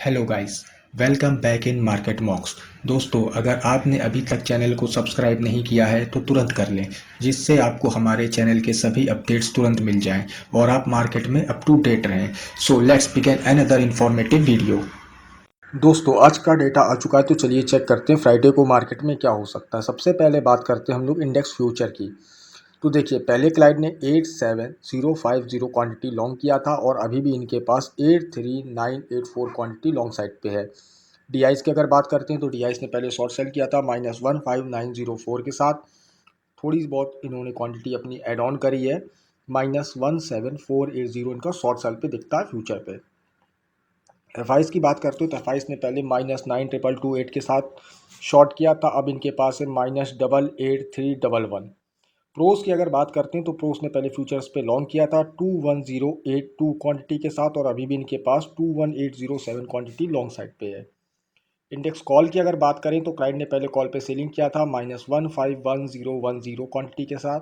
Hello guys, welcome back in market मॉक्स। दोस्तों, अगर आपने अभी तक चैनल को सब्सक्राइब नहीं किया है तो तुरंत कर लें, जिससे आपको हमारे चैनल के सभी अपडेट्स तुरंत मिल जाएं और आप मार्केट में अप टू डेट रहें। So let's begin another informative video. दोस्तों, आज का डेटा आ चुका है तो चलिए चेक करते हैं फ्राइडे को मार्केट में क्या हो सकता है। सबसे पहले बात करते हैं हम लोग इंडेक्स फ्यूचर की। तो देखिए, पहले क्लाइंट ने 87050 क्वांटिटी लॉन्ग किया था और अभी भी इनके पास 83984 क्वांटिटी लॉन्ग साइड पे है। डीआईस की अगर बात करते हैं तो डीआईस ने पहले शॉर्ट सेल किया था -15904 के साथ। थोड़ी बहुत इन्होंने क्वांटिटी अपनी ऐड ऑन करी है। -17480 इनका शॉर्ट सेल पे दिखता है फ्यूचर पे। एफ की बात करते हो तो एफ ने पहले -9228 के साथ शॉर्ट किया था, अब इनके पास है -888311। प्रोस की अगर बात करते हैं तो प्रोस ने पहले फ्यूचर्स पे लॉन्ग किया था 21082 क्वांटिटी के साथ और अभी भी इनके पास 21807 क्वांटिटी लॉन्ग साइड पे है। इंडेक्स कॉल की अगर बात करें तो क्लाइंट ने पहले कॉल पे सेलिंग किया था -151010 क्वांटिटी के साथ।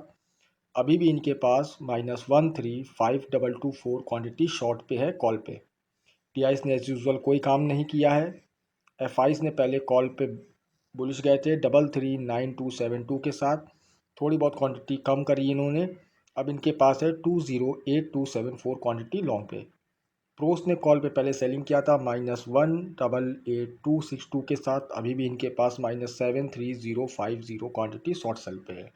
अभी भी इनके पास -135224 क्वांटिटी शॉर्ट पे है कॉल पे। टीआईस ने एज यूजल कोई काम नहीं किया है। एफ ने पहले कॉल पे बुलिश गए थे 339272 के साथ। थोड़ी बहुत क्वांटिटी कम करी इन्होंने। अब इनके पास है 208274 क्वांटिटी लॉन्ग पे। प्रोस ने कॉल पे पहले सेलिंग किया था -188262 के साथ। अभी भी इनके पास -73050 क्वांटिटी शॉर्ट सेल पे है।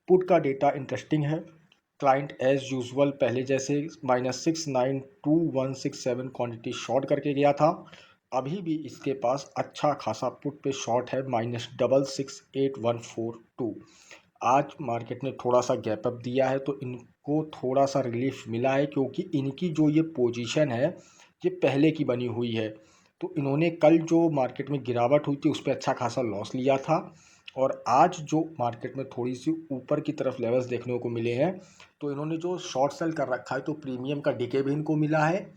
पुट का डेटा इंटरेस्टिंग है। क्लाइंट एज यूजुअल पहले जैसे -692167 क्वांटिटी शॉर्ट करके गया था। अभी भी इसके पास अच्छा खासा पुट पे शॉर्ट है -668142। आज मार्केट ने थोड़ा सा गैप अप दिया है तो इनको थोड़ा सा रिलीफ मिला है, क्योंकि इनकी जो ये पोजीशन है ये पहले की बनी हुई है। तो इन्होंने कल जो मार्केट में गिरावट हुई थी उस पर अच्छा खासा लॉस लिया था और आज जो मार्केट में थोड़ी सी ऊपर की तरफ लेवल्स देखने को मिले हैं तो इन्होंने जो शॉर्ट सेल कर रखा है तो प्रीमियम का डिके भी इनको मिला है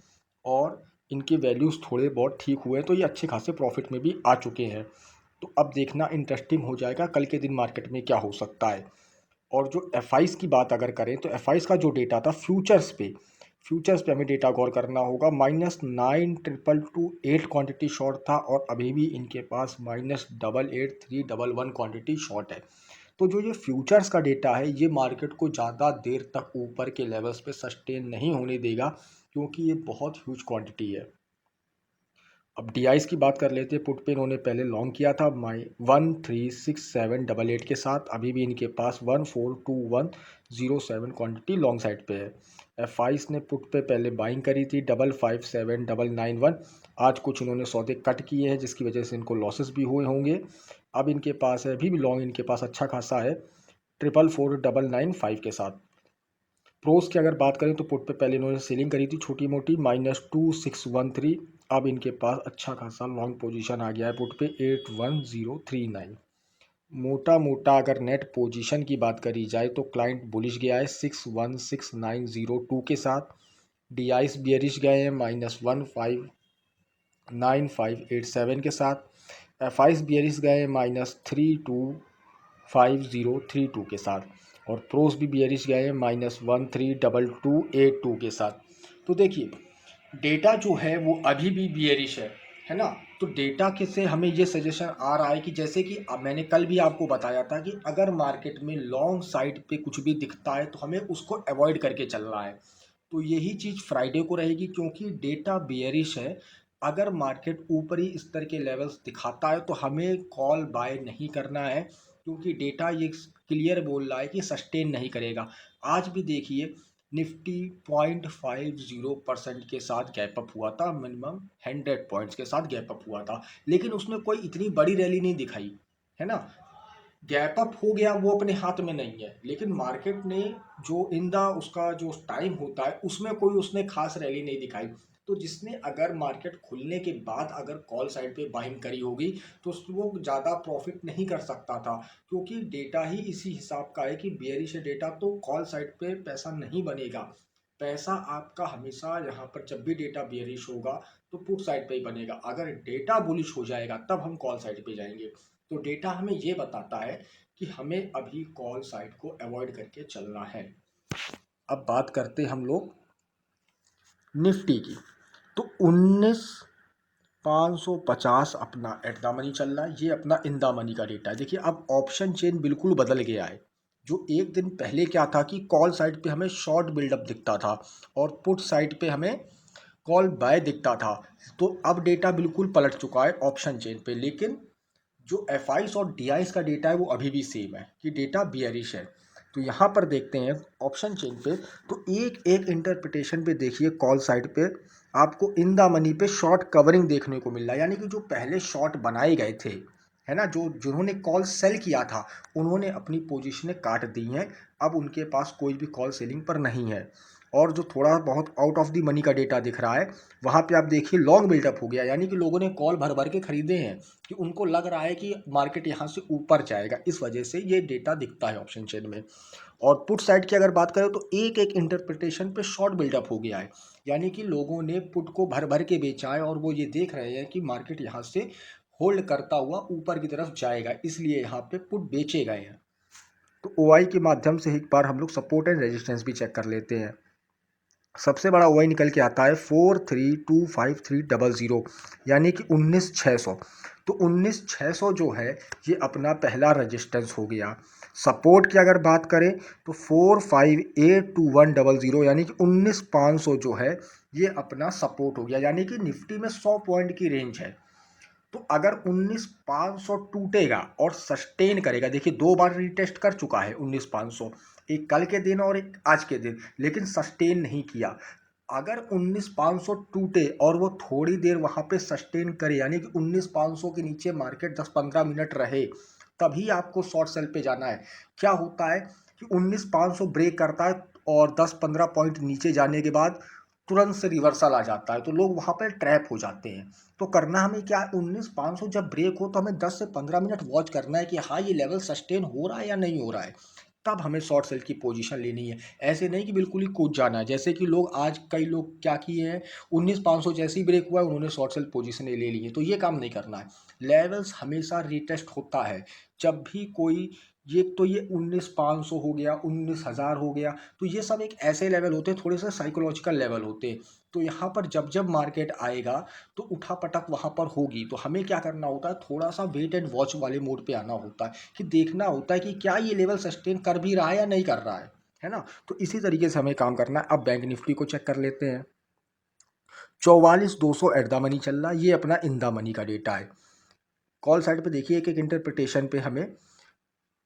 और इनके वैल्यूज़ थोड़े बहुत ठीक हुए हैं, तो ये अच्छे खासे प्रॉफिट में भी आ चुके हैं। तो अब देखना इंटरेस्टिंग हो जाएगा कल के दिन मार्केट में क्या हो सकता है। और जो एफ की बात अगर करें तो एफ का जो डेटा था फ्यूचर्स पे हमें डेटा गौर करना होगा। -9228 क्वांटिटी शॉर्ट था और अभी भी इनके पास -888311 क्वांटिटी शॉर्ट है। तो जो ये फ्यूचर्स का डेटा है ये मार्केट को ज़्यादा देर तक ऊपर के लेवल्स पे सस्टेन नहीं होने देगा, क्योंकि ये बहुत ह्यूज क्वांटिटी है। अब डीआईस की बात कर लेते हैं। पुट पे इन्होंने पहले लॉन्ग किया था 136788 के साथ। अभी भी इनके पास 142107 क्वांटिटी लॉन्ग साइड पे है। एफ ने पुट पे पहले बाइंग करी थी 557991। आज कुछ इन्होंने सौदे कट किए हैं जिसकी वजह से इनको लॉसेस भी हुए होंगे। अब इनके पास है, अभी भी लॉन्ग इनके पास अच्छा खासा है 444995 के साथ। प्रोस की अगर बात करें तो पुट पे पहले इन्होंने सेलिंग करी थी छोटी मोटी -2613। अब इनके पास अच्छा खासा लॉन्ग पोजीशन आ गया है पुट पे 81039। मोटा मोटा अगर नेट पोजीशन की बात करी जाए तो क्लाइंट बुलिश गया है 616902 के साथ। डीआईस बियरिश गए हैं -159587 के साथ। एफ बियरिश गए हैं -325032 के साथ और प्रोस भी बियरिश गए हैं -132282 के साथ। तो देखिए, डेटा जो है वो अभी भी बियरिश है ना। तो डेटा के से हमें ये सजेशन आ रहा है कि जैसे कि अब मैंने कल भी आपको बताया था कि अगर मार्केट में लॉन्ग साइड पे कुछ भी दिखता है तो हमें उसको अवॉइड करके चलना है। तो यही चीज़ फ्राइडे को रहेगी, क्योंकि डेटा बेयरिश है। अगर मार्केट ऊपरी स्तर के लेवल्स दिखाता है तो हमें कॉल बाय नहीं करना है, क्योंकि डेटा ये क्लियर बोल रहा है कि सस्टेन नहीं करेगा। आज भी देखिए, निफ्टी 0.50% के साथ गैप अप हुआ था, मिनिमम 100 पॉइंट्स के साथ गैप अप हुआ था, लेकिन उसमें कोई इतनी बड़ी रैली नहीं दिखाई, है ना। गैप अप हो गया वो अपने हाथ में नहीं है, लेकिन मार्केट ने जो इन द उसका जो टाइम होता है उसमें कोई उसने खास रैली नहीं दिखाई। तो जिसने अगर मार्केट खुलने के बाद अगर कॉल साइड पे बाइंग करी होगी तो वो ज़्यादा प्रॉफिट नहीं कर सकता था, क्योंकि डेटा ही इसी हिसाब का है कि बेयरिश डेटा तो कॉल साइड पे पैसा नहीं बनेगा। पैसा आपका हमेशा यहाँ पर जब भी डेटा बेयरिश होगा तो पुट साइड पे ही बनेगा। अगर डेटा बुलिश हो जाएगा तब हम कॉल साइड पे जाएंगे। तो डेटा हमें ये बताता है कि हमें अभी कॉल साइड को अवॉइड करके चलना है। अब बात करते हम लोग निफ्टी की। तो 19,550 अपना एट द मनी चल रहा है, ये अपना इन द मनी का डेटा है। देखिए अब ऑप्शन चेन बिल्कुल बदल गया है। जो एक दिन पहले क्या था कि कॉल साइड पे हमें शॉर्ट बिल्डअप दिखता था और पुट साइड पे हमें कॉल बाय दिखता था, तो अब डेटा बिल्कुल पलट चुका है ऑप्शन चेन पे। लेकिन जो एफ आईस और डी आईस का डेटा है वो अभी भी सेम है कि डेटा बियरिश है। तो यहाँ पर देखते हैं ऑप्शन चेन पे, तो एक एक इंटरप्रिटेशन पे देखिए कॉल साइड पे आपको इन द मनी पे शॉर्ट कवरिंग देखने को मिल रहा है, यानी कि जो पहले शॉर्ट बनाए गए थे, है ना, जो जिन्होंने कॉल सेल किया था उन्होंने अपनी पोजीशनें काट दी हैं। अब उनके पास कोई भी कॉल सेलिंग पर नहीं है। और जो थोड़ा बहुत आउट ऑफ द मनी का डेटा दिख रहा है वहाँ पे आप देखिए लॉन्ग बिल्डअप हो गया, यानी कि लोगों ने कॉल भर भर के खरीदे हैं कि उनको लग रहा है कि मार्केट यहाँ से ऊपर जाएगा, इस वजह से ये डेटा दिखता है ऑप्शन चेन में। और पुट साइड की अगर बात करें तो एक एक इंटरप्रिटेशन पे शॉर्ट बिल्डअप हो गया है, यानी कि लोगों ने पुट को भर भर के बेचा है और वो ये देख रहे हैं कि मार्केट यहाँ से होल्ड करता हुआ ऊपर की तरफ जाएगा, इसलिए यहाँ पे पुट बेचे गए हैं। तो ओ के माध्यम से एक बार हम लोग सपोर्ट एंड रेजिस्टेंस भी चेक कर लेते हैं। सबसे बड़ा ओ निकल के आता है 4325300, यानी कि 19,600। तो 19,600 जो है ये अपना पहला रजिस्टेंस हो गया। सपोर्ट की अगर बात करें तो 4582100, यानी कि 19,500 जो है ये अपना सपोर्ट हो गया, यानी कि निफ्टी में 100 पॉइंट की रेंज है। तो अगर 19,500 टूटेगा और सस्टेन करेगा, देखिए दो बार रीटेस्ट कर चुका है 19,500, एक कल के दिन और एक आज के दिन, लेकिन सस्टेन नहीं किया। अगर 19,500 टूटे और वो थोड़ी देर वहाँ पे सस्टेन करे, यानी कि 19,500 के नीचे मार्केट 10-15 मिनट रहे, तभी आपको शॉर्ट सेल पे जाना है। क्या होता है कि 19,500 ब्रेक करता है और 10-15 पॉइंट नीचे जाने के बाद तुरंत से रिवर्सल आ जाता है, तो लोग वहाँ पर ट्रैप हो जाते हैं। तो करना हमें क्या है, 19,500 जब ब्रेक हो तो हमें 10 से 15 मिनट वॉच करना है कि हाँ ये लेवल सस्टेन हो रहा है या नहीं हो रहा है, तब हमें शॉर्ट सेल की पोजीशन लेनी है। ऐसे नहीं कि बिल्कुल ही कूद जाना है, जैसे कि लोग आज कई लोग क्या किए हैं, 19,500 जैसे ही ब्रेक हुआ है उन्होंने शॉर्ट सेल पोजीशन ले ली है, तो ये काम नहीं करना है। लेवल्स हमेशा रिटेस्ट होता है जब भी कोई, ये 19,500 हो गया, 19,000 हो गया, तो ये सब एक ऐसे लेवल होते हैं, थोड़े से साइकोलॉजिकल लेवल होते हैं। तो यहाँ पर जब जब मार्केट आएगा तो उठापटक वहाँ पर होगी, तो हमें क्या करना होता है, थोड़ा सा वेट एंड वॉच वाले मोड पे आना होता है कि देखना होता है कि क्या ये लेवल सस्टेन कर भी रहा है या नहीं कर रहा है ना। तो इसी तरीके से हमें काम करना है। अब बैंक निफ्टी को चेक कर लेते हैं। 44,200 एट द मनी चल रहा है, ये अपना इन द मनी का डेटा है। कॉल साइड पे देखिए एक एक इंटरप्रिटेशन पे हमें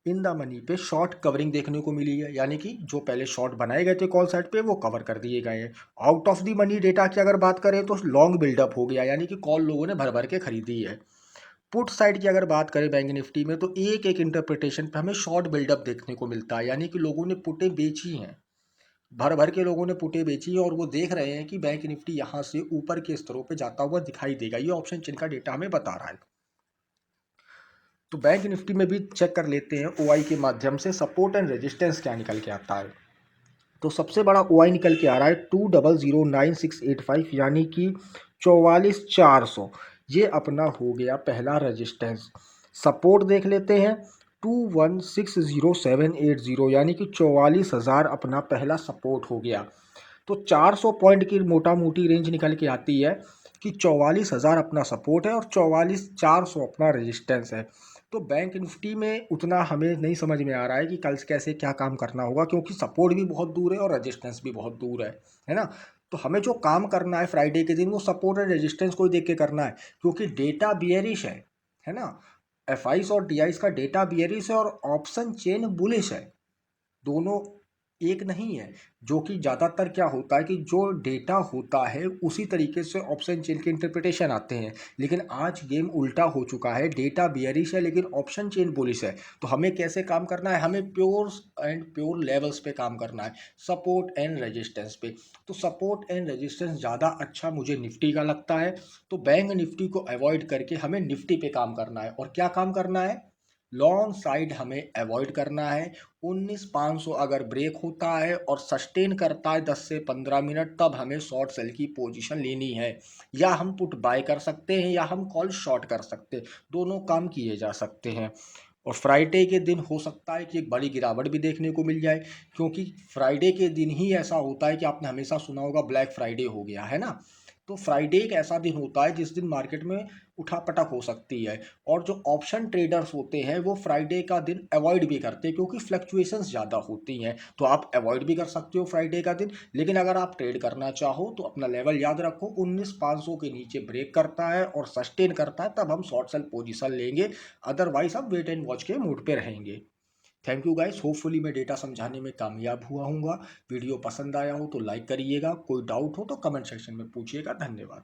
इन द मनी पे शॉर्ट कवरिंग देखने को मिली है, यानी कि जो पहले शॉर्ट बनाए गए थे कॉल साइड पे वो कवर कर दिए गए हैं। Out of the money data की अगर बात करें तो लॉन्ग बिल्डअप हो गया, यानी कि कॉल लोगों ने भर भर के खरीदी है। पुट साइड की अगर बात करें बैंक निफ्टी में तो एक एक इंटरप्रिटेशन पे हमें शॉर्ट बिल्डअप देखने को मिलता है, यानी कि लोगों ने पुटें बेची हैं, भर भर के लोगों ने पुटें बेची हैं और वो देख रहे हैं कि बैंक निफ्टी यहाँ से ऊपर के स्तरों पे जाता हुआ दिखाई देगा। ये ऑप्शन चेन का डेटा हमें बता रहा है। तो बैंक निफ्टी में भी चेक कर लेते हैं ओआई के माध्यम से सपोर्ट एंड रेजिस्टेंस क्या निकल के आता है। तो सबसे बड़ा ओआई निकल के आ रहा है 2009685, यानी कि 44,400, ये अपना हो गया पहला रेजिस्टेंस। सपोर्ट देख लेते हैं 2160,780, यानी कि 44,000 अपना पहला सपोर्ट हो गया। तो 400 पॉइंट की मोटा मोटी रेंज निकल के आती है कि 44,000 अपना सपोर्ट है और 44,400 अपना रेजिस्टेंस है। तो बैंक निफ्टी में उतना हमें नहीं समझ में आ रहा है कि कल से कैसे क्या काम करना होगा, क्योंकि सपोर्ट भी बहुत दूर है और रेजिस्टेंस भी बहुत दूर है ना। तो हमें जो काम करना है फ्राइडे के दिन वो सपोर्ट और रेजिस्टेंस को ही देख के करना है, क्योंकि डेटा बियरिश है ना। एफ आईस और डी आईस का डेटा बियरिश है और ऑप्शन चेन बुलिश है, दोनों एक नहीं है। जो कि ज़्यादातर क्या होता है कि जो डेटा होता है उसी तरीके से ऑप्शन चेन के इंटरप्रिटेशन आते हैं, लेकिन आज गेम उल्टा हो चुका है, डेटा बियरिश है लेकिन ऑप्शन चेन बुलिश है। तो हमें कैसे काम करना है, हमें प्योर एंड प्योर लेवल्स पे काम करना है, सपोर्ट एंड रेजिस्टेंस पे। तो सपोर्ट एंड रेजिस्टेंस ज़्यादा अच्छा मुझे निफ्टी का लगता है। तो बैंक निफ्टी को अवॉइड करके हमें निफ्टी पे काम करना है। और क्या काम करना है, लॉन्ग साइड हमें अवॉइड करना है। 19,500 अगर ब्रेक होता है और सस्टेन करता है 10 से 15 मिनट, तब हमें शॉर्ट सेल की पोजीशन लेनी है। या हम पुट बाय कर सकते हैं या हम कॉल शॉर्ट कर सकते हैं, दोनों काम किए जा सकते हैं। और फ्राइडे के दिन हो सकता है कि एक बड़ी गिरावट भी देखने को मिल जाए, क्योंकि फ्राइडे के दिन ही ऐसा होता है कि आपने हमेशा सुना होगा ब्लैक फ्राइडे हो गया है ना। तो फ्राइडे एक ऐसा दिन होता है जिस दिन मार्केट में उठापटक हो सकती है, और जो ऑप्शन ट्रेडर्स होते हैं वो फ्राइडे का दिन अवॉइड भी करते हैं क्योंकि फ्लक्चुएशंस ज़्यादा होती हैं। तो आप अवॉइड भी कर सकते हो फ्राइडे का दिन, लेकिन अगर आप ट्रेड करना चाहो तो अपना लेवल याद रखो, 19,500 के नीचे ब्रेक करता है और सस्टेन करता है तब हम शॉर्ट सेल पोजीशन लेंगे, अदरवाइज हम वेट एंड वॉच के मूड पे रहेंगे। थैंक यू गाइस, होपफुली मैं डेटा समझाने में कामयाब हुआ हूँगा। वीडियो पसंद आया हो तो लाइक करिएगा, कोई डाउट हो तो कमेंट सेक्शन में पूछिएगा। धन्यवाद।